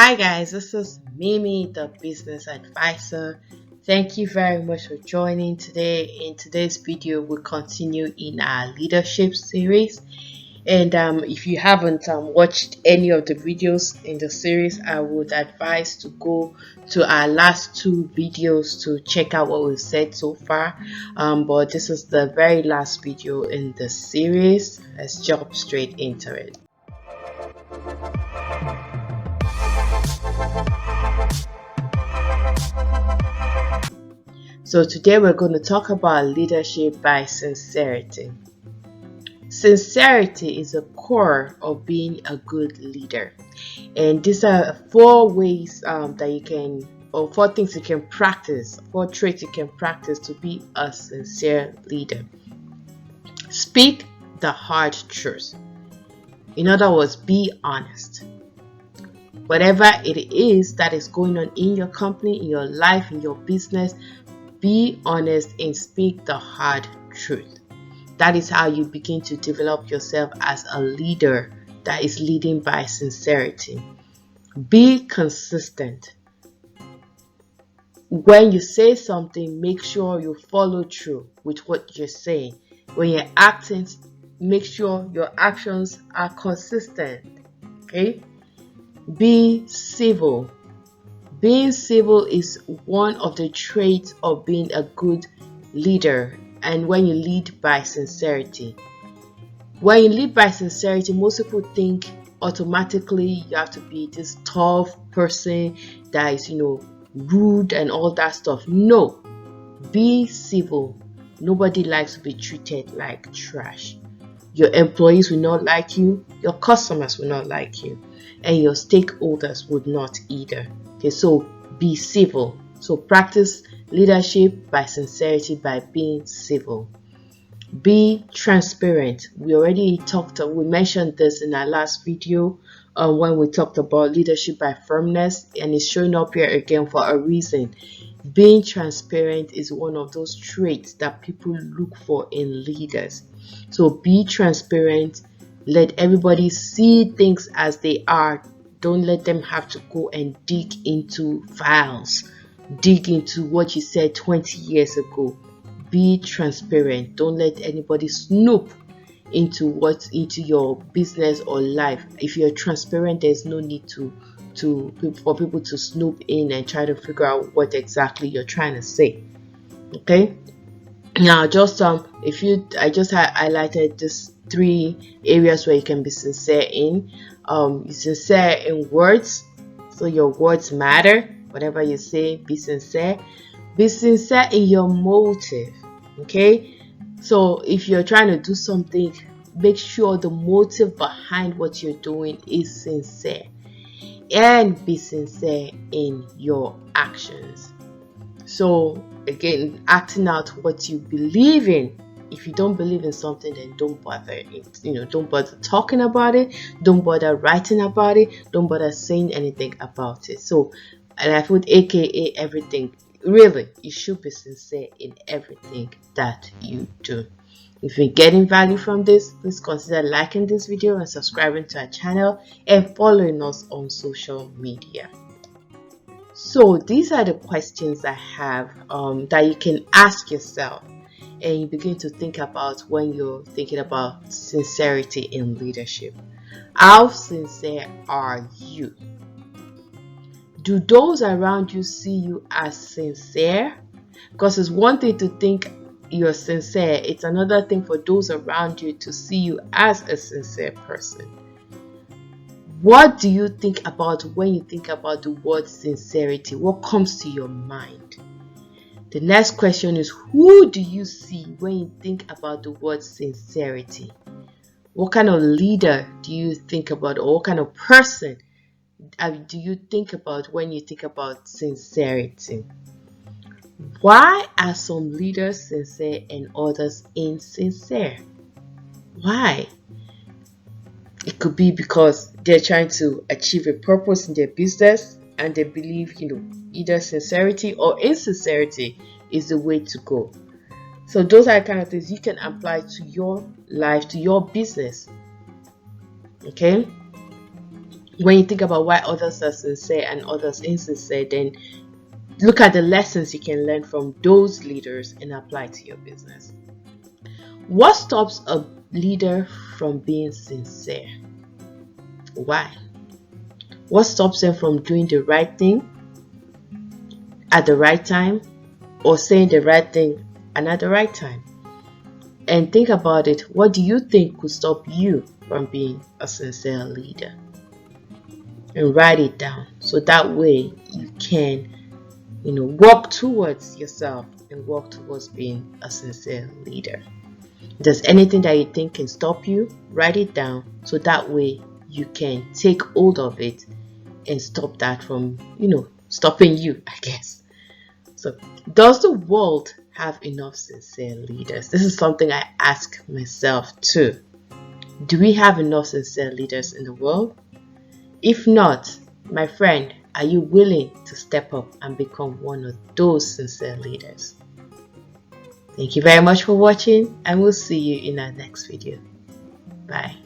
Hi guys, this is Mimi, the business advisor. Thank you very much for joining today. In today's video, we'll continue in our leadership series. And if you haven't watched any of the videos in the series, I would advise to go to our last two videos to check out what we've said so far. But this is the very last video in the series. Let's jump straight into it. So today we're going to talk about leadership by sincerity. Sincerity is a core of being a good leader, and these are four ways that you can, or four things you can practice, four traits you can practice to be a sincere leader. Speak the hard truth. In other words, be honest. Whatever it is that is going on in your company, in your life, in your business, be honest and speak the hard truth. That is how you begin to develop yourself as a leader that is leading by sincerity. Be consistent. When you say something, make sure you follow through with what you're saying. When you're acting, make sure your actions are consistent. Okay? Be civil. Being civil is one of the traits of being a good leader, and when you lead by sincerity. When you lead by sincerity, most people think automatically you have to be this tough person that is, rude and all that stuff. No, be civil. Nobody likes to be treated like trash. Your employees will not like you, your customers will not like you, and your stakeholders would not either. Okay, so be civil. So practice leadership by sincerity by being civil. Be transparent. We mentioned this in our last video when we talked about leadership by firmness, and it's showing up here again for a reason. Being transparent is one of those traits that people look for in leaders. So be transparent. Let everybody see things as they are. Don't let them have to go and dig into files, dig into what you said 20 years ago. Be transparent. Don't let anybody snoop into your business or life. If you're transparent, there's no need for people to snoop in and try to figure out what exactly you're trying to say. Okay? Now, I just highlighted these three areas where you can be sincere in. You're sincere in words, so your words matter. Whatever you say, be sincere. Be sincere in your motive. Okay, so if you're trying to do something, make sure the motive behind what you're doing is sincere, and be sincere in your actions. So again, acting out what you believe in. If you don't believe in something, then don't bother it. Don't bother talking about it. Don't bother writing about it. Don't bother saying anything about it. So, and I put AKA everything. Really, you should be sincere in everything that you do. If you're getting value from this, please consider liking this video and subscribing to our channel and following us on social media. So these are the questions I have that you can ask yourself, and you begin to think about when you're thinking about sincerity in leadership. How sincere are you? Do those around you see you as sincere? Because it's one thing to think you're sincere, it's another thing for those around you to see you as a sincere person. What do you think about when you think about the word sincerity? What comes to your mind? The next question is, who do you see when you think about the word sincerity? What kind of leader do you think about, or what kind of person do you think about when you think about sincerity? Why are some leaders sincere and others insincere? Why? It could be because they're trying to achieve a purpose in their business and they believe, either sincerity or insincerity is the way to go. So those are the kind of things you can apply to your life, to your business. Okay? when you think about why others are sincere and others insincere, then look at the lessons you can learn from those leaders and apply to your business. What stops a leader from being sincere? Why? What stops them from doing the right thing at the right time, or saying the right thing and at the right time? And think about it. What do you think could stop you from being a sincere leader? And write it down so that way you can, work towards yourself and work towards being a sincere leader. If there's anything that you think can stop you, write it down so that way you can take hold of it and stop that from, stopping you, I guess. So, does the world have enough sincere leaders? This is something I ask myself too. Do we have enough sincere leaders in the world? If not, my friend, are you willing to step up and become one of those sincere leaders? Thank you very much for watching, and we'll see you in our next video. Bye.